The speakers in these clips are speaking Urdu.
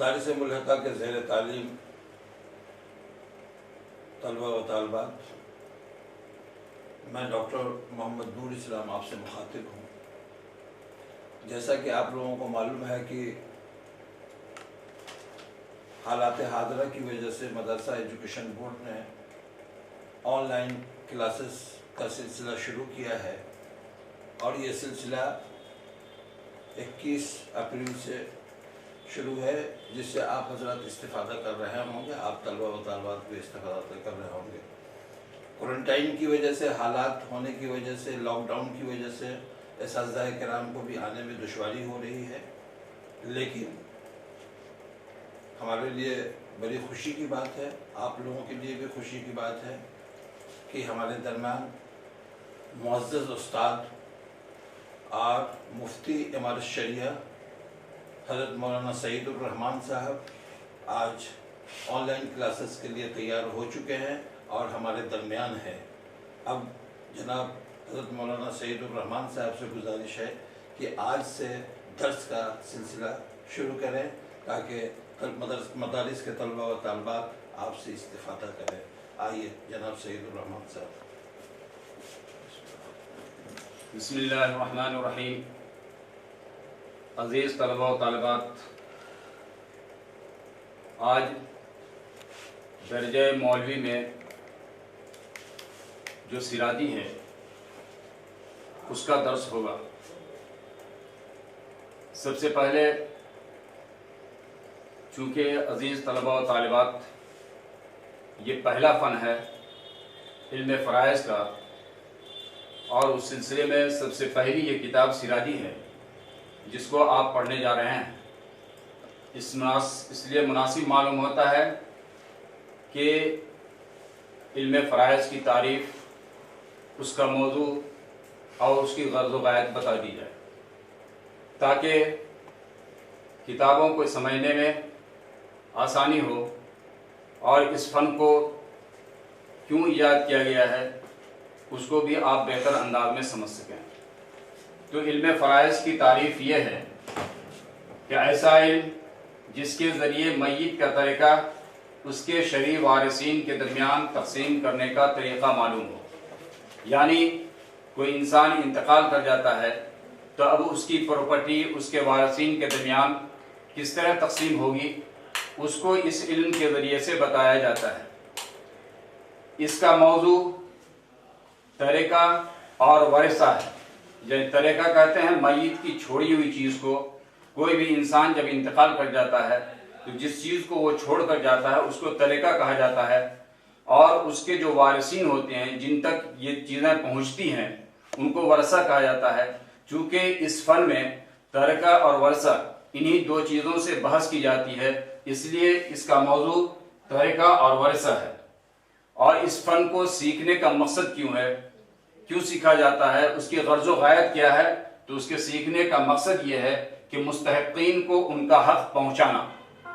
مدارس ملحقہ کے زیر تعلیم طلبہ و طالبات، میں ڈاکٹر محمد نور اسلام آپ سے مخاطب ہوں۔ جیسا کہ آپ لوگوں کو معلوم ہے کہ حالات حاضرہ کی وجہ سے مدرسہ ایجوکیشن بورڈ نے آن لائن کلاسز کا سلسلہ شروع کیا ہے، اور یہ سلسلہ 21 اپریل سے شروع ہے، جس سے آپ حضرات استفادہ کر رہے ہوں گے، آپ طلبہ و طالبات بھی استفادہ کر رہے ہوں گے۔ کوارنٹائن کی وجہ سے، حالات ہونے کی وجہ سے، لاک ڈاؤن کی وجہ سے اساتذہ کرام کو بھی آنے میں دشواری ہو رہی ہے، لیکن ہمارے لیے بڑی خوشی کی بات ہے، آپ لوگوں کے لیے بھی خوشی کی بات ہے کہ ہمارے درمیان معزز استاد اور مفتی امارت شریعہ حضرت مولانا سعید الرحمان صاحب آج آن لائن کلاسز کے لیے تیار ہو چکے ہیں اور ہمارے درمیان ہے۔ اب جناب حضرت مولانا سعید الرحمان صاحب سے گزارش ہے کہ آج سے درس کا سلسلہ شروع کریں تاکہ مدارس کے طلبہ و طالبات آپ سے استفادہ کریں۔ آئیے جناب سعید الرحمان صاحب۔ بسم اللہ الرحمن الرحیم۔ عزیز طلبہ و طالبات، آج درجہ مولوی میں جو سیرادی ہے اس کا درس ہوگا۔ سب سے پہلے چونکہ عزیز طلبہ و طالبات یہ پہلا فن ہے علم فرائض کا، اور اس سلسلے میں سب سے پہلی یہ کتاب سیرادی ہے جس کو آپ پڑھنے جا رہے ہیں۔ اس لیے مناسب معلوم ہوتا ہے کہ علم فرائض کی تعریف، اس کا موضوع اور اس کی غرض و غایت بتا دی جائے، تاکہ کتابوں کو سمجھنے میں آسانی ہو اور اس فن کو کیوں ایجاد کیا گیا ہے اس کو بھی آپ بہتر انداز میں سمجھ سکیں۔ تو علم فرائض کی تعریف یہ ہے کہ ایسا علم جس کے ذریعے میت کا طریقہ اس کے شرعی وارثین کے درمیان تقسیم کرنے کا طریقہ معلوم ہو۔ یعنی کوئی انسان انتقال کر جاتا ہے تو اب اس کی پراپرٹی اس کے وارثین کے درمیان کس طرح تقسیم ہوگی، اس کو اس علم کے ذریعے سے بتایا جاتا ہے۔ اس کا موضوع طریقہ اور ورثہ ہے۔ یہ طریقہ کہتے ہیں میت کی چھوڑی ہوئی چیز کو۔ کوئی بھی انسان جب انتقال کر جاتا ہے تو جس چیز کو وہ چھوڑ کر جاتا ہے اس کو طریقہ کہا جاتا ہے، اور اس کے جو وارثین ہوتے ہیں جن تک یہ چیزیں پہنچتی ہیں ان کو ورثہ کہا جاتا ہے۔ چونکہ اس فن میں طریقہ اور ورثہ انہی دو چیزوں سے بحث کی جاتی ہے، اس لیے اس کا موضوع طریقہ اور ورثہ ہے۔ اور اس فن کو سیکھنے کا مقصد کیوں ہے، کیوں سیکھا جاتا ہے، اس کی غرض و غایت کیا ہے، تو اس کے سیکھنے کا مقصد یہ ہے کہ مستحقین کو ان کا حق پہنچانا،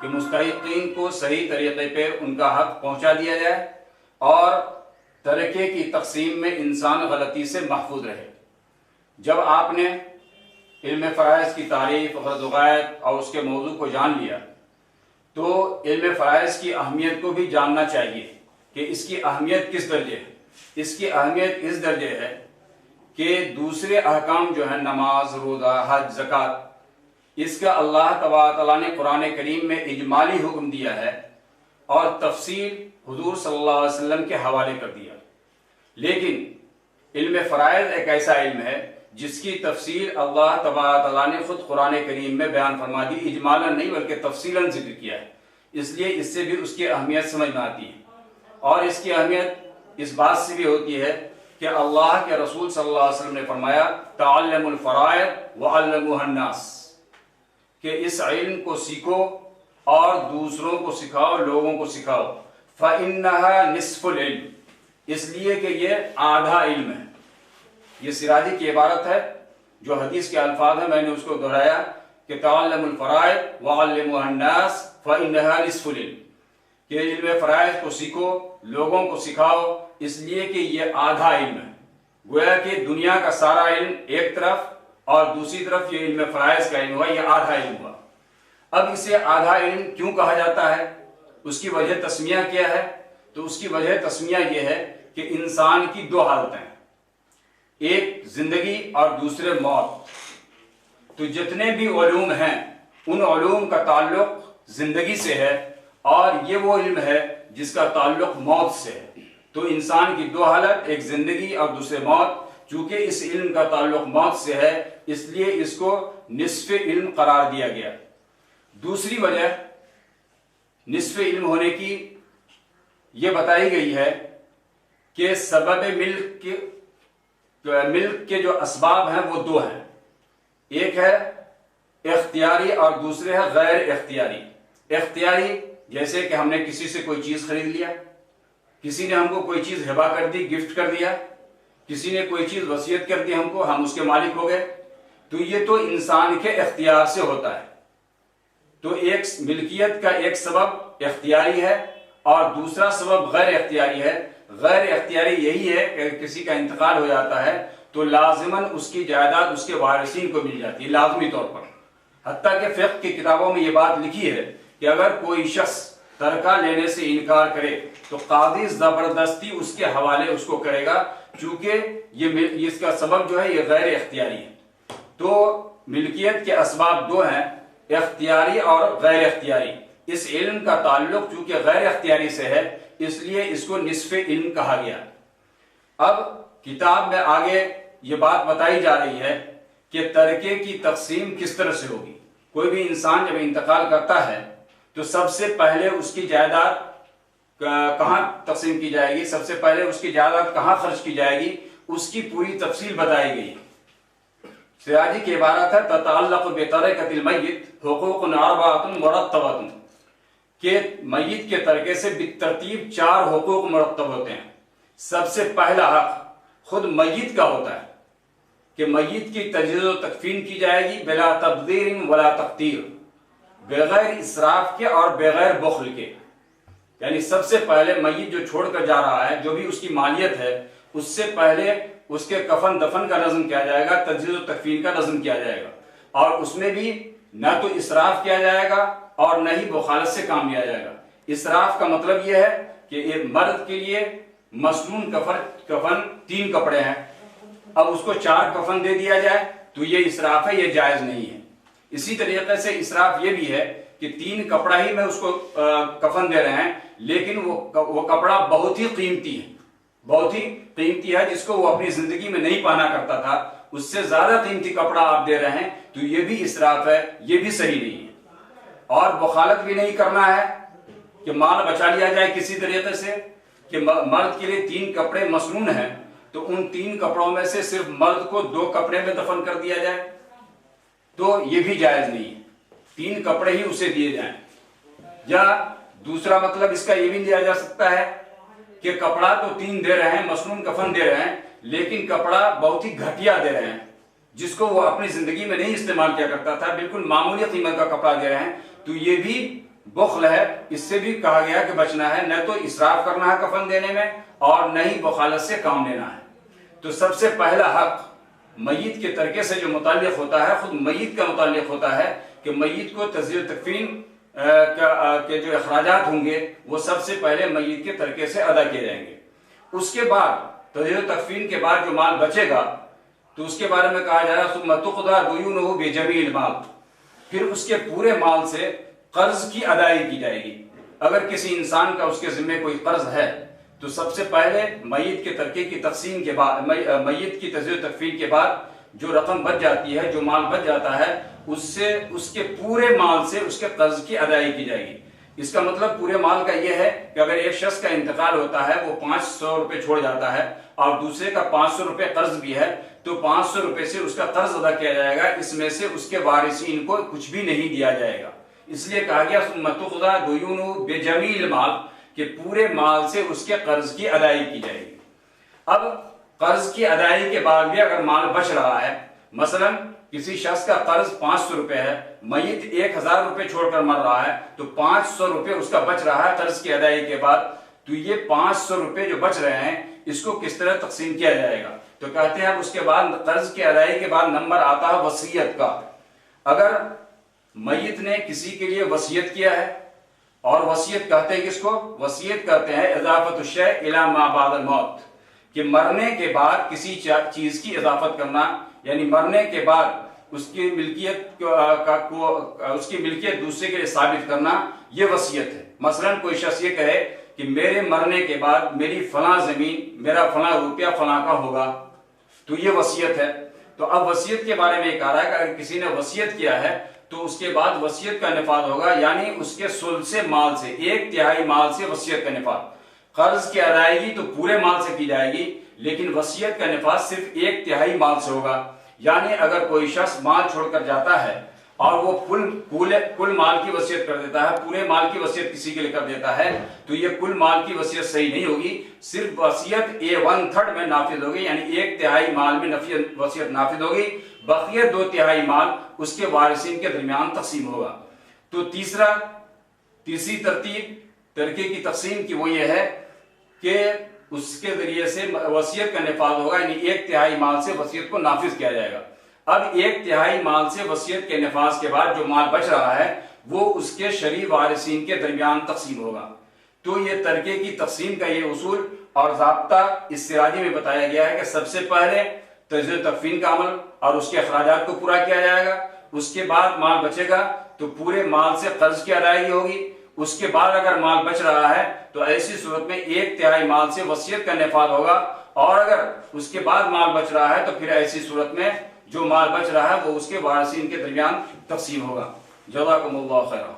کہ مستحقین کو صحیح طریقے پہ ان کا حق پہنچا دیا جائے اور طریقے کی تقسیم میں انسان غلطی سے محفوظ رہے۔ جب آپ نے علم فرائض کی تعریف، غرض و غایت اور اس کے موضوع کو جان لیا تو علم فرائض کی اہمیت کو بھی جاننا چاہیے کہ اس کی اہمیت کس درجے ہے۔ اس کی اہمیت اس درجے ہے کہ دوسرے احکام جو ہیں نماز، روزہ، حج، زکوٰۃ، اس کا اللہ تبارک تعالیٰ نے قرآن کریم میں اجمالی حکم دیا ہے اور تفصیل حضور صلی اللہ علیہ وسلم کے حوالے کر دیا۔ لیکن علم فرائض ایک ایسا علم ہے جس کی تفصیل اللہ تبارک تعالیٰ نے خود قرآن کریم میں بیان فرما دی، اجمالاً نہیں بلکہ تفصیلاً ذکر کیا ہے۔ اس لیے اس سے بھی اس کی اہمیت سمجھ میں آتی ہے، اور اس کی اہمیت اس بات سے بھی ہوتی ہے کہ اللہ کے رسول صلی اللہ علیہ وسلم نے فرمایا تعلموا الفرائض وعلموها الناس، کہ اس علم کو سیکھو اور دوسروں کو سکھاؤ، لوگوں کو سکھاؤ۔ فإنها نصف العلم، اس لیے کہ یہ آدھا علم ہے۔ یہ سراجی کی عبارت ہے، جو حدیث کے الفاظ ہیں میں نے اس کو دہرایا کہ تعلموا الفرائض وعلموها الناس فإنها نصف العلم، کہ علم فرائض کو سیکھو، لوگوں کو سکھاؤ، اس لیے کہ یہ آدھا علم ہے۔ گویا کہ دنیا کا سارا علم ایک طرف اور دوسری طرف یہ علم فرائض کا علم ہوا، یہ آدھا علم ہوا۔ اب اسے آدھا علم کیوں کہا جاتا ہے؟ اس کی وجہ تسمیہ کیا ہے؟ تو اس کی وجہ تسمیہ یہ ہے کہ انسان کی دو حالتیں ہیں، ایک زندگی اور دوسرے موت۔ تو جتنے بھی علوم ہیں ان علوم کا تعلق زندگی سے ہے، اور یہ وہ علم ہے جس کا تعلق موت سے ہے۔ تو انسان کی دو حالت، ایک زندگی اور دوسرے موت، چونکہ اس علم کا تعلق موت سے ہے اس لیے اس کو نصف علم قرار دیا گیا۔ دوسری وجہ نصف علم ہونے کی یہ بتائی گئی ہے کہ سبب ملک کے جو اسباب ہیں وہ دو ہیں، ایک ہے اختیاری اور دوسرے ہے غیر اختیاری۔ اختیاری جیسے کہ ہم نے کسی سے کوئی چیز خرید لیا، کسی نے ہم کو کوئی چیز ہبہ کر دی، گفٹ کر دیا، کسی نے کوئی چیز وصیت کر دی ہم کو، ہم اس کے مالک ہو گئے، تو یہ تو انسان کے اختیار سے ہوتا ہے۔ تو ایک ملکیت کا ایک سبب اختیاری ہے اور دوسرا سبب غیر اختیاری ہے۔ غیر اختیاری یہی ہے کہ کسی کا انتقال ہو جاتا ہے تو لازماً اس کی جائیداد اس کے وارثین کو مل جاتی ہے لازمی طور پر۔ حتیٰ کہ فقہ کی کتابوں میں یہ بات لکھی ہے کہ اگر کوئی شخص ترکہ لینے سے انکار کرے تو قاضی زبردستی اس کے حوالے اس کو کرے گا، چونکہ یہ اس کا سبب جو ہے یہ غیر اختیاری ہے۔ تو ملکیت کے اسباب دو ہیں، اختیاری اور غیر اختیاری۔ اس علم کا تعلق چونکہ غیر اختیاری سے ہے اس لیے اس کو نصف علم کہا گیا۔ اب کتاب میں آگے یہ بات بتائی جا رہی ہے کہ ترکے کی تقسیم کس طرح سے ہوگی۔ کوئی بھی انسان جب انتقال کرتا ہے تو سب سے پہلے اس کی جائیداد کہاں تقسیم کی جائے گی، سب سے پہلے اس کی جائیداد کہاں خرچ کی جائے گی، اس کی پوری تفصیل بتائی گئی۔ سراجی کی عبارت ہے تتعلق بترکۃ المیت حقوق اربعۃ مرتبۃ، کہ میت کے ترکے سے بالترتیب 4 حقوق مرتب ہوتے ہیں۔ سب سے پہلا حق خود میت کا ہوتا ہے کہ میت کی تجہیز و تکفین کی جائے گی بلا تبذیر ولا تقتیر، بغیر اسراف کے اور بغیر بخل کے۔ یعنی سب سے پہلے میت جو چھوڑ کر جا رہا ہے، جو بھی اس کی مالیت ہے، اس سے پہلے اس کے کفن دفن کا نظم کیا جائے گا، تجہیز و تکفین کا نظم کیا جائے گا، اور اس میں بھی نہ تو اسراف کیا جائے گا اور نہ ہی بخالت سے کام لیا جائے گا۔ اسراف کا مطلب یہ ہے کہ ایک مرد کے لیے مسنون کفن 3 کپڑے ہیں، اب اس کو 4 کفن دے دیا جائے تو یہ اسراف ہے، یہ جائز نہیں ہے۔ اسی طریقے سے اسراف یہ بھی ہے کہ 3 کپڑا ہی میں اس کو کفن دے رہے ہیں، لیکن وہ کپڑا بہت ہی قیمتی ہے، بہت ہی قیمتی ہے، جس کو وہ اپنی زندگی میں نہیں پہنا کرتا تھا، اس سے زیادہ قیمتی کپڑا آپ دے رہے ہیں تو یہ بھی اسراف ہے، یہ بھی صحیح نہیں ہے۔ اور بخالت بھی نہیں کرنا ہے کہ مال بچا لیا جائے کسی طریقے سے، کہ مرد کے لیے 3 کپڑے مسنون ہیں تو ان 3 کپڑوں میں سے صرف مرد کو 2 کپڑے میں دفن کر دیا جائے تو یہ بھی جائز نہیں ہے، 3 کپڑے ہی اسے دیے جائیں۔ یا دوسرا مطلب اس کا یہ بھی لیا جا سکتا ہے کہ کپڑا تو 3 دے رہے ہیں، مسنون کفن دے رہے ہیں، لیکن کپڑا بہت ہی گھٹیا دے رہے ہیں، جس کو وہ اپنی زندگی میں نہیں استعمال کیا کرتا تھا، بالکل معمولی قیمت کا کپڑا دے رہے ہیں، تو یہ بھی بخل ہے۔ اس سے بھی کہا گیا کہ بچنا ہے، نہ تو اسراف کرنا ہے کفن دینے میں اور نہ ہی بخالت سے کام لینا ہے۔ تو سب سے پہلا حق میت کے ترکے سے جو متعلق ہوتا ہے، خود میت کا متعلق ہوتا ہے کہ میت کو تجہیز و تکفین کے جو اخراجات ہوں گے وہ سب سے پہلے میت کے ترکے سے ادا کیے جائیں گے۔ اس کے بعد تجہیز و تکفین کے بعد جو مال بچے گا تو اس کے بارے میں کہا جا رہا ہے ثم تقضى ديونه بجميع المال، پھر اس کے پورے مال سے قرض کی ادائیگی کی جائے گی۔ اگر کسی انسان کا اس کے ذمہ کوئی قرض ہے تو سب سے پہلے میت کے ترکے کی تقسیم کے بعد، میت کی تجہیز و تکفین کے بعد جو رقم بچ جاتی ہے، جو مال بچ جاتا ہے، اس سے اس کے پورے مال سے اس کے قرض کی ادائیگی کی جائے گی۔ اس کا مطلب پورے مال کا یہ ہے کہ اگر ایک شخص کا انتقال ہوتا ہے، وہ 500 روپے چھوڑ جاتا ہے اور دوسرے کا 500 روپے قرض بھی ہے، تو 500 روپے سے اس کا قرض ادا کیا جائے گا، اس میں سے اس کے وارثین کو کچھ بھی نہیں دیا جائے گا۔ اس لیے کہا گیا ثم تقضى ديونه بجميع المال، کہ پورے مال سے اس کے قرض کی ادائیگی کی جائے گی۔ اب قرض کی ادائیگی کے بعد بھی اگر مال بچ رہا ہے، مثلا کسی شخص کا قرض 500 روپے ہے، میت 1000 روپے چھوڑ کر مر رہا ہے، تو 500 روپے اس کا بچ رہا ہے قرض کی ادائیگی کے بعد، تو یہ 500 روپے جو بچ رہے ہیں اس کو کس طرح تقسیم کیا جائے گا؟ تو کہتے ہیں اب اس کے بعد قرض کی ادائیگی کے بعد نمبر آتا ہے وصیت کا۔ اگر میت نے کسی کے لیے وصیت کیا ہے، اور وصیت کہتے ہیں کس کو؟ وصیت کرتے ہیں اضافت الشیء الی ما بعد الموت، کہ مرنے کے بعد کسی چیز کی اضافت کرنا، یعنی مرنے کے بعد اس کی ملکیت اس کی ملکیت دوسرے کے لیے ثابت کرنا، یہ وصیت ہے۔ مثلا کوئی شخص یہ کہے کہ میرے مرنے کے بعد میری فلاں زمین، میرا فلاں روپیہ فلاں کا ہوگا، تو یہ وصیت ہے۔ تو اب وصیت کے بارے میں یہ کہہ رہا ہے کہ اگر کسی نے وصیت کیا ہے تو اس کے بعد وصیت کا نفاذ ہوگا، یعنی اس کے ثلث مال سے، 1/3 مال سے وصیت کا نفاذ۔ قرض کی ادائیگی تو پورے مال سے کی جائے گی، لیکن وصیت کا نفاذ صرف 1/3 مال سے ہوگا۔ یعنی اگر کوئی شخص مال چھوڑ کر جاتا ہے اور وہ کل مال کی وصیت کر دیتا ہے، پورے مال کی وصیت کسی کے لیے کر دیتا ہے، تو یہ کل مال کی وصیت صحیح نہیں ہوگی، صرف وصیت 1/3 میں نافذ ہوگی، یعنی 1/3 مال میں وصیت نافذ ہوگی، بقیہ 2/3 مال اس کے وارثین کے درمیان تقسیم ہوگا۔ تو تیسری ترتیب ترکے کی تقسیم کی وہ یہ ہے کہ اس کے ذریعے سے وصیت کا نفاذ ہوگا، یعنی 1/3 مال سے وصیت کو نافذ کیا جائے گا۔ اب 1/3 مال سے وصیت کے نفاذ کے بعد جو مال بچ رہا ہے وہ اس کے شرعی وارثین کے درمیان تقسیم ہوگا۔ تو یہ ترکے کی تقسیم کا یہ اصول اور ضابطہ اس سراجی میں بتایا گیا ہے کہ سب سے پہلے تجزیہ و تکفین کا عمل اور اس کے اخراجات کو پورا کیا جائے گا، اس کے بعد مال بچے گا تو پورے مال سے قرض کی ادائیگی ہوگی، اس کے بعد اگر مال بچ رہا ہے تو ایسی صورت میں 1/3 مال سے وصیت کا نفاذ ہوگا، اور اگر اس کے بعد مال بچ رہا ہے تو پھر ایسی صورت میں جو مال بچ رہا ہے وہ اس کے وارثین کے درمیان تقسیم ہوگا۔ جزاکم اللہ خیرا۔